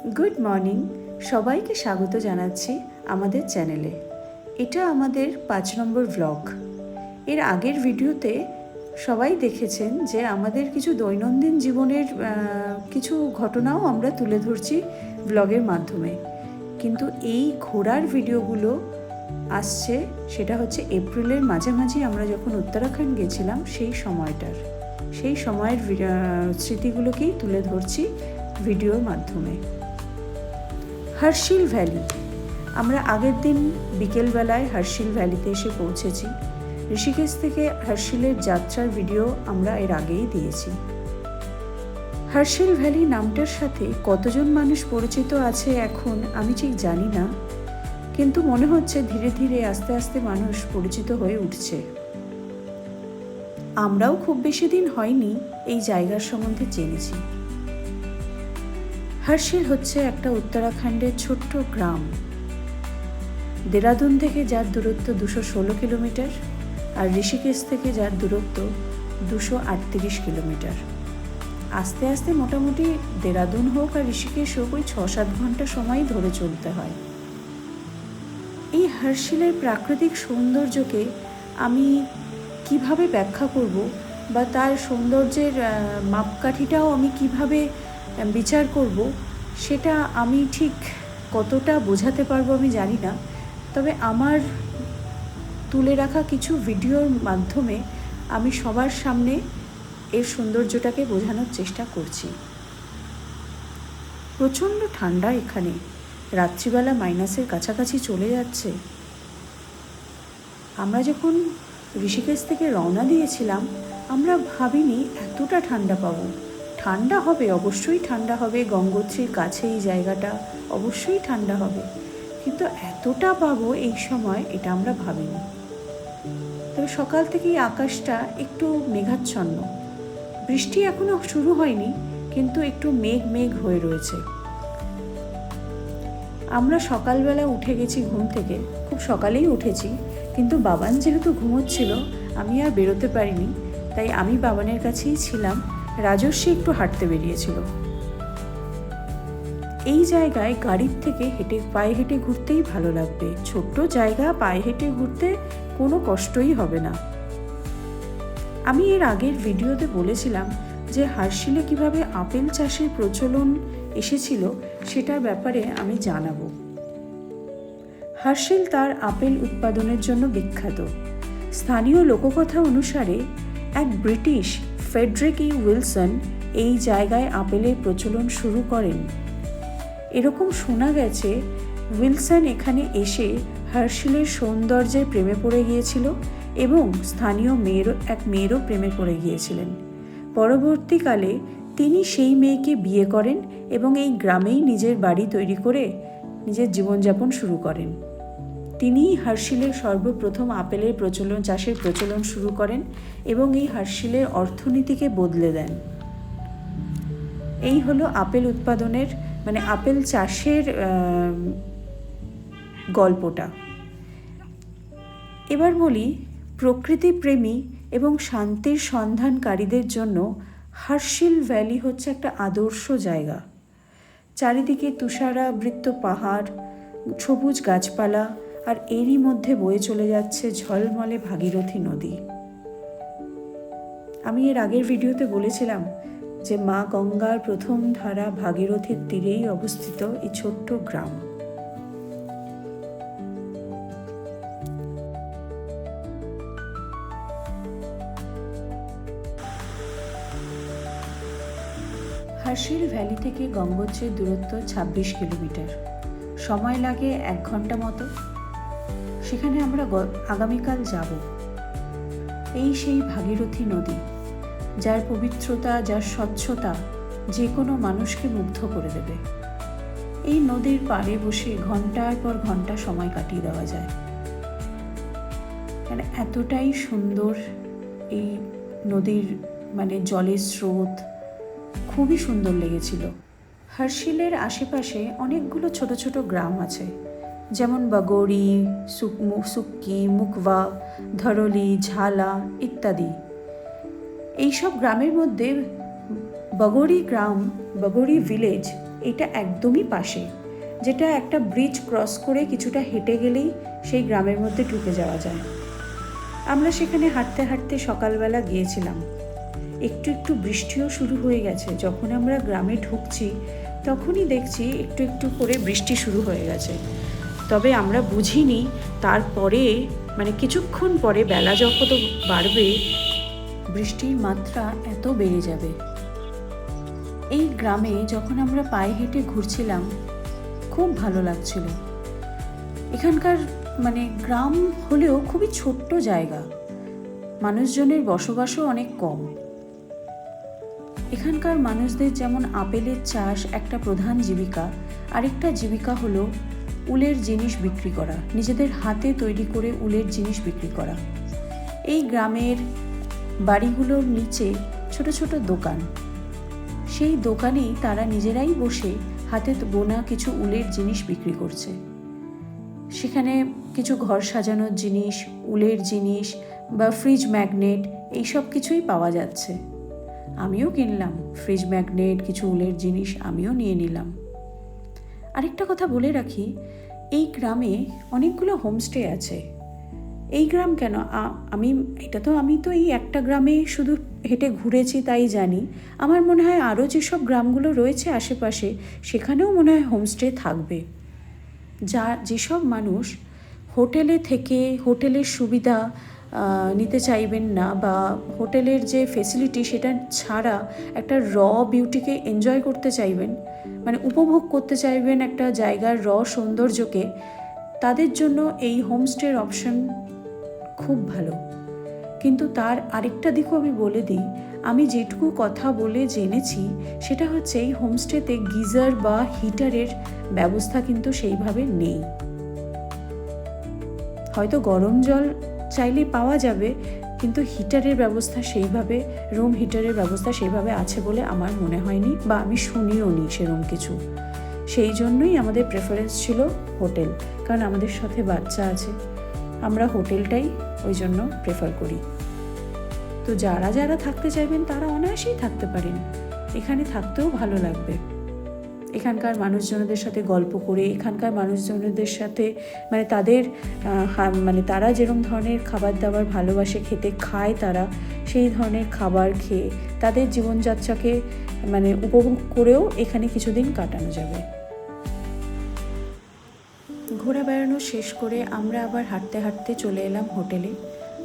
Good morning, সবাইকে স্বাগত জানাচ্ছি আমাদের চ্যানেলে। এটা আমাদের 5 নম্বর ব্লগ। এর আগের ভিডিওতে সবাই দেখেছেন যে আমাদের কিছু দৈনন্দিন জীবনের কিছু ঘটনাও আমরা তুলে ধরছি ব্লগের মাধ্যমে। কিন্তু এই ঘোরার ভিডিওগুলো আসছে, সেটা হচ্ছে এপ্রিলের মাঝামাঝি আমরা যখন উত্তরাখণ্ড গেছিলাম সেই সময়ের স্মৃতিগুলোকেই তুলে ধরছি ভিডিওর মাধ্যমে। হার্শিল ভ্যালি, আমরা আগের দিন বিকেলবেলায় হার্শিল ভ্যালিতে এসে পৌঁছেছি। ঋষিকেশ থেকে হার্শিলের যাত্রার ভিডিও আমরা এর আগেই দিয়েছি। হার্শিল ভ্যালি নামটার সাথে কতজন মানুষ পরিচিত আছে এখন আমি ঠিক জানি না, কিন্তু মনে হচ্ছে ধীরে ধীরে আস্তে আস্তে মানুষ পরিচিত হয়ে উঠছে। আমরাও খুব বেশি দিন হয়নি এই জায়গার সম্বন্ধে জেনেছি। হার্শিল হচ্ছে একটা উত্তরাখণ্ডের ছোট্ট গ্রাম। দেরাদুন থেকে যার দূরত্ব 216 কিলোমিটার আর ঋষিকেশ থেকে যার দূরত্ব 238 কিলোমিটার। আস্তে আস্তে মোটামুটি দেরাদুন হোক আর ঋষিকেশ হোক ওই 6-7 ঘন্টা সময় ধরে চলতে হয়। এই হার্শিলের প্রাকৃতিক সৌন্দর্যকে আমি কিভাবে ব্যাখ্যা করব বা তার সৌন্দর্যের মাপকাঠিটাও আমি কিভাবে বিচার করব, সেটা আমি ঠিক কতটা বোঝাতে পারবো আমি জানি না। তবে আমার তুলে রাখা কিছু ভিডিওর মাধ্যমে আমি সবার সামনে এর সৌন্দর্যটাকে বোঝানোর চেষ্টা করছি। প্রচণ্ড ঠান্ডা এখানে, রাত্রিবেলা মাইনাসের কাছাকাছি চলে যাচ্ছে। আমরা যখন ঋষিকেশ থেকে রওনা দিয়েছিলাম আমরা ভাবিনি এতটা ঠান্ডা পাবো। ঠান্ডা হবে, অবশ্যই ঠান্ডা হবে, গঙ্গোত্রীর কাছে এই জায়গাটা, অবশ্যই ঠান্ডা হবে, কিন্তু এতটা পাবো এই সময় এটা আমরা ভাবিনি। তবে সকাল থেকেই আকাশটা একটু মেঘাচ্ছন্ন, বৃষ্টি এখনো শুরু হয়নি, কিন্তু একটু মেঘ হয়ে রয়েছে। আমরা সকালবেলা উঠে গেছি ঘুম থেকে, খুব সকালেই উঠেছি, কিন্তু বাবান যেহেতু ঘুমোচ্ছিল আমি আর বেরোতে পারিনি, তাই আমি বাবানের কাছেই ছিলাম। রাজস্বী একটু হাঁটতে বেরিয়েছিল। এই জায়গায় গাড়ির থেকে পায়ে হেঁটে ঘুরতেই ভালো লাগবে। ছোট্ট জায়গা, পায়ে হেঁটে ঘুরতে কোনো কষ্টই হবে না। আমি এর আগের ভিডিওতে বলেছিলাম যে হার্শিলে কিভাবে আপেল চাষের প্রচলন এসেছিল সেটার ব্যাপারে আমি জানাবো। হার্শিল তার আপেল উৎপাদনের জন্য বিখ্যাত। স্থানীয় লোককথা অনুসারে এক ব্রিটিশ ফ্রেডরিক উইলসন এই জায়গায় আপেলের প্রচলন শুরু করেন। এরকম শোনা গেছে উইলসন এখানে এসে হার্শিলের সৌন্দর্যের প্রেমে পড়ে গিয়েছিল এবং স্থানীয় এক মেয়েরও প্রেমে পড়ে গিয়েছিলেন। পরবর্তীকালে তিনি সেই মেয়েকে বিয়ে করেন এবং এই গ্রামেই নিজের বাড়ি তৈরি করে নিজের জীবনযাপন শুরু করেন। তিনিই হার্শিলের সর্বপ্রথম আপেলের চাষের প্রচলন শুরু করেন এবং এই হার্শিলের অর্থনীতিকে বদলে দেন। এই হলো আপেল উৎপাদনের আপেল চাষের গল্পটা। এবার বলি, প্রকৃতিপ্রেমী এবং শান্তির সন্ধানকারীদের জন্য হার্শিল ভ্যালি হচ্ছে একটা আদর্শ জায়গা। চারিদিকে তুষারাবৃত পাহাড়, সবুজ গাছপালা, আর এরই মধ্যে বয়ে চলে যাচ্ছে ঝলমলে ভাগীরথী নদী। আমি এর আগের ভিডিওতে বলেছিলাম যে মা গঙ্গার প্রথম ধারা ভাগীরথীর তীরেই অবস্থিত এই ছোট্ট গ্রাম। হার্শিল ভ্যালি থেকে গঙ্গোত্রীর দূরত্ব 26 কিলোমিটার। সময় লাগে 1 ঘন্টা মতো। সেখানে আমরা আগামীকাল যাব। এই সেই ভাগীরথী নদী, যার পবিত্রতা, যার স্বচ্ছতা যে কোনো মানুষকে মুগ্ধ করে দেবে। এই নদীর পাড়ে বসে ঘন্টার পর ঘন্টা সময় কাটিয়ে দেওয়া যায়। এতটাই সুন্দর এই নদীর জলের স্রোত, খুবই সুন্দর লেগেছিল। হার্শিলের আশেপাশে অনেকগুলো ছোট ছোট গ্রাম আছে, যেমন বাগোরি, সুক্কি, মুকওয়া, ধরলি, ঝালা ইত্যাদি। এইসব গ্রামের মধ্যে বগরি গ্রাম, বগরি ভিলেজ, এটা একদমই পাশে, যেটা একটা ব্রিজ ক্রস করে কিছুটা হেঁটে গেলেই সেই গ্রামের মধ্যে ঢুকে যাওয়া যায়। আমরা সেখানে হাঁটতে হাঁটতে সকালবেলা গিয়েছিলাম। একটু একটু বৃষ্টিও শুরু হয়ে গেছে। যখন আমরা গ্রামে ঢুকছি তখনই দেখছি একটু একটু করে বৃষ্টি শুরু হয়ে গেছে। তবে আমরা বুঝিনি তারপরে মানে কিছুক্ষণ পরে বেলা যখন বাড়বে বৃষ্টির মাত্রা এত বেড়ে যাবে। এই গ্রামে যখন আমরা পায়ে হেঁটে ঘুরছিলাম খুব ভালো লাগছিল। এখানকার মানে গ্রাম হলেও খুবই ছোট্ট জায়গা, মানুষজনের বসবাসও অনেক কম। এখানকার মানুষদের যেমন আপেলের চাষ একটা প্রধান জীবিকা, আরেকটা জীবিকা হলো উলের জিনিস বিক্রি করা, নিজেদের হাতে তৈরি করে উলের জিনিস বিক্রি করা। এই গ্রামের বাড়িগুলোর নিচে ছোট ছোট দোকান, সেই দোকানেই তারা নিজেরাই বসে হাতে বোনা কিছু উলের জিনিস বিক্রি করছে। সেখানে কিছু ঘর সাজানোর জিনিস, উলের জিনিস বা ফ্রিজ ম্যাগনেট, এইসব কিছুই পাওয়া যাচ্ছে। আমিও কিনলাম ফ্রিজ ম্যাগনেট, কিছু উলের জিনিস আমিও নিয়ে নিলাম। আরেকটা কথা বলে রাখি, এই গ্রামে অনেকগুলো হোমস্টে আছে। এই গ্রাম কেন, আমি তো এই একটা গ্রামে শুধু হেঁটে ঘুরেছি তাই জানি। আমার মনে হয় আরও যেসব গ্রামগুলো রয়েছে আশেপাশে সেখানেও মনে হয় হোমস্টে থাকবে। যেসব মানুষ হোটেলে থেকে হোটেলের সুবিধা নিতে চাইবেন না, বা হোটেলের যে ফেসিলিটি সেটা ছাড়া একটা বিউটিকে এনজয় করতে চাইবেন, মানে উপভোগ করতে চাইবেন একটা জায়গার সৌন্দর্যকে, তাদের জন্য এই হোমস্টের অপশন খুব ভালো। কিন্তু তার আরেকটা দিকও আমি বলে দিই, আমি যেটুকু কথা বলে জেনেছি সেটা হচ্ছে এই হোমস্টেতে গিজার বা হিটারের ব্যবস্থা কিন্তু সেইভাবে নেই। হয়তো গরম জল চাইলে পাওয়া যাবে, কিন্তু হিটারের ব্যবস্থা সেইভাবে, রুম হিটারের ব্যবস্থা সেইভাবে আছে বলে আমার মনে হয়নি, বা আমি শুনিও নি সেরকম কিছু। সেই জন্যই আমাদের প্রেফারেন্স ছিল হোটেল, কারণ আমাদের সাথে বাচ্চা আছে, আমরা হোটেলটাই ওই জন্য প্রেফার করি। তো যারা যারা থাকতে চাইবেন তারা অনায়াসেই থাকতে পারেন, এখানে থাকতেও ভালো লাগবে। এখানকার মানুষজনদের সাথে গল্প করে, এখানকার মানুষজনদের সাথে মানে তাদের মানে তারা যেরকম ধরনের খাবার দাবার ভালোবাসে খেতে, খায় তারা, সেই ধরনের খাবার খেয়ে তাদের জীবনযাত্রাকে মানে উপভোগ করেও এখানে কিছুদিন কাটানো যাবে। ঘোরা বেড়ানো শেষ করে আমরা আবার হাঁটতে হাঁটতে চলে এলাম হোটেলে।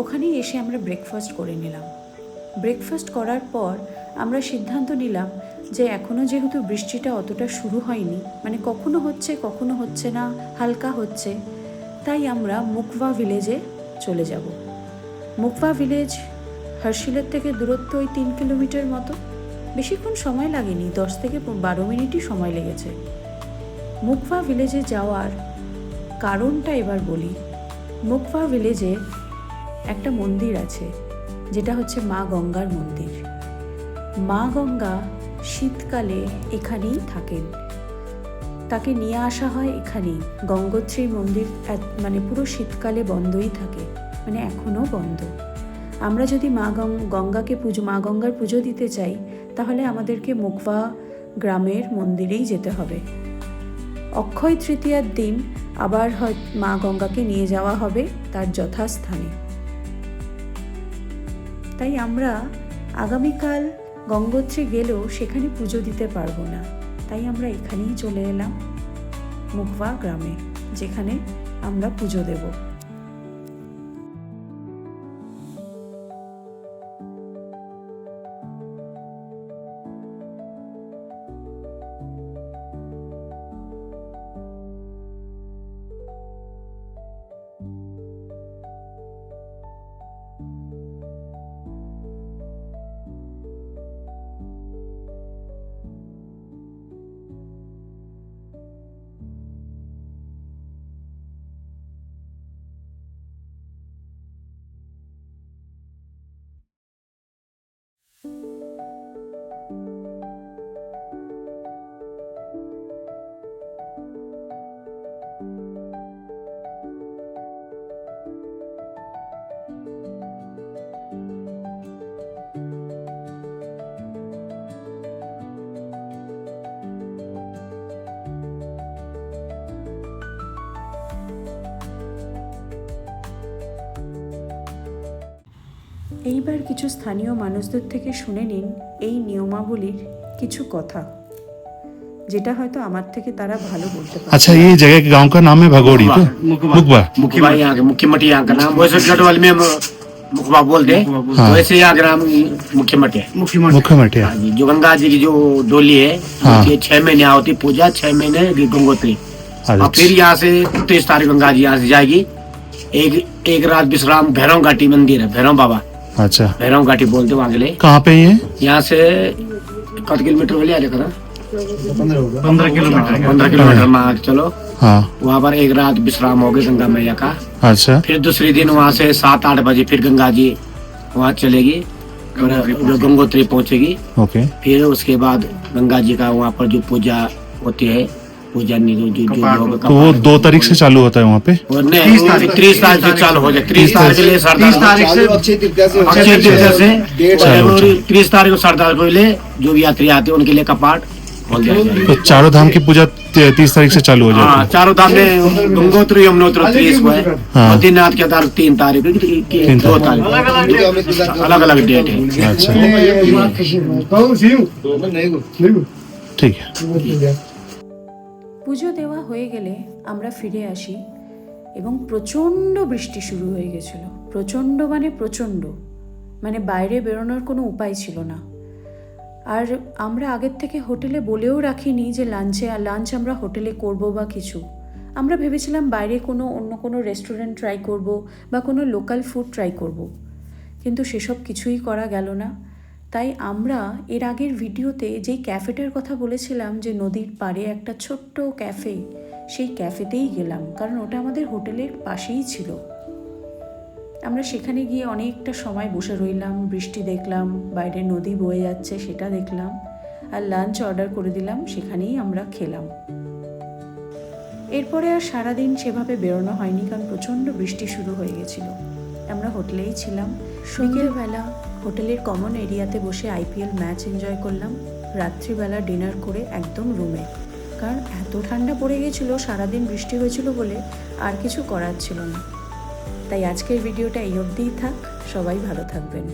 ওখানেই এসে আমরা ব্রেকফাস্ট করে নিলাম। ব্রেকফাস্ট করার পর আমরা সিদ্ধান্ত নিলাম যে এখনও যেহেতু বৃষ্টিটা অতটা শুরু হয়নি, মানে কখনো হচ্ছে কখনো হচ্ছে না, হালকা হচ্ছে, তাই আমরা মুকভা ভিলেজে চলে যাব। মুকভা ভিলেজ হার্শিলের থেকে দূরত্ব ওই 3 কিলোমিটার মতো, বেশিক্ষণ সময় লাগেনি, 10 থেকে 12 মিনিটই সময় লেগেছে। মুকভা ভিলেজে যাওয়ার কারণটা এবার বলি। মুকভা ভিলেজে একটা মন্দির আছে, যেটা হচ্ছে মা গঙ্গার মন্দির। মা গঙ্গা শীতকালে এখানেই থাকেন, তাকে নিয়ে আসা হয় এখানেই। গঙ্গোত্রী মন্দির মানে পুরো শীতকালে বন্ধই থাকে, মানে এখনও বন্ধ। আমরা যদি মা গঙ্গার পুজো দিতে চাই তাহলে আমাদেরকে মুকভা গ্রামের মন্দিরেই যেতে হবে। অক্ষয় তৃতীয়ার দিন আবার মা গঙ্গাকে নিয়ে যাওয়া হবে তার যথাস্থানে। তাই আমরা আগামীকাল গঙ্গোত্রী গেলেও সেখানে পুজো দিতে পারবো না, তাই আমরা এখানেই চলে এলাম মুকভা গ্রামে, যেখানে আমরা পুজো দেব। এইবার কিছু স্থানীয় মানুষদের থেকে শুনে নিন এই নিয়মাবলীর কিছু কথা, যেটা হয়তো আমার থেকে তারা ভালো বলতে পারে। अच्छा, ये जगह के गांव का नाम है भगोड़ी, तो मुकबा। मुखबा यहाँ के मुख्य मटी यहाँ का नाम, वैसे गढ़वाल में हम मुखबा बोलते हैं, हाँ। वैसे यहाँ का नाम मुख्य मटी है। मुख्य मटिया। हाँ जी, जो गंगा जी की जो डोली है, हाँ। ये 6 महीने होती पूजा, 6 महीने की गंगोत्री, और अच्छा। फिर यहाँ से 23 तारीख गंगा जी यहाँ से जाएगी। एक रात विश्राम भैरव घाटी मंदिर है, भैरव बाबा, अच्छा, भैरव घाटी बोलते वहाँ के लिए। कहाँ पे ये? यहाँ से कितने किलोमीटर बोले आ जाएगा? 15 किलोमीटर मान के चलो। हाँ, वहाँ पर एक रात विश्राम होगी गंगा मैया का। अच्छा, फिर दूसरी दिन वहाँ से 7-8 बजे फिर गंगा जी वहाँ चलेगी और गंगोत्री पहुँचेगी। ओके। फिर उसके बाद गंगा जी का वहाँ पर जो पूजा होती है, पूजा नहीं जो तो वो 2 तारीख से चालू होता है वहाँ पे? 30 तारीख से चालू हो जाए। 30 तारीख के लिए 30 तारीख से 30 तारीख को सरदार को ले जो भी यात्री आते हैं उनके लिए कपाट खोल दिया जाएगा। तो चारों धाम की पूजा 30 तारीख से चालू हो हाँ, जाती है। चारों धाम में गंगोत्री यमुनोत्री 30 को है, हाँ। और दीननाथ केदार 3 तारीख की 2 तारीख अलग अलग डेट है। अच्छा, ठीक है। পুজো দেওয়া হয়ে গেলে আমরা ফিরে আসি এবং প্রচণ্ড বৃষ্টি শুরু হয়ে গেছিল। প্রচণ্ড মানে বাইরে বেরোনোর কোনো উপায় ছিল না। আর আমরা আগের থেকে হোটেলে বলেও রাখিনি যে লাঞ্চ আমরা হোটেলে করব বা কিছু। আমরা ভেবেছিলাম বাইরে অন্য কোনো রেস্টুরেন্ট ট্রাই করব বা কোনো লোকাল ফুড ট্রাই করব, কিন্তু সেসব কিছুই করা গেল না। তাই আমরা এর আগের ভিডিওতে যেই ক্যাফেটার কথা বলেছিলাম যে নদীর পাড়ে একটা ছোট্ট ক্যাফে, সেই ক্যাফেতেই গেলাম, কারণ ওটা আমাদের হোটেলের পাশেই ছিল। আমরা সেখানে গিয়ে অনেকটা সময় বসে রইলাম, বৃষ্টি দেখলাম, বাইরে নদী বয়ে যাচ্ছে সেটা দেখলাম, আর লাঞ্চ অর্ডার করে দিলাম, সেখানেই আমরা খেলাম। এরপরে আর সারাদিন সেভাবে বেরোনো হয়নি, কারণ প্রচণ্ড বৃষ্টি শুরু হয়ে গেছিল। আমরা হোটেলেই ছিলাম। বিকেলবেলা হোটেলের কমন এরিয়াতে বসে IPL ম্যাচ এনজয় করলাম। রাত্রিবেলা ডিনার করে একদম রুমে, কারণ এত ঠান্ডা পড়ে গেছিলো, সারাদিন বৃষ্টি হয়েছিল বলে আর কিছু করার ছিল না। তাই আজকের ভিডিওটা এই অবধিই থাক। সবাই ভালো থাকবেন।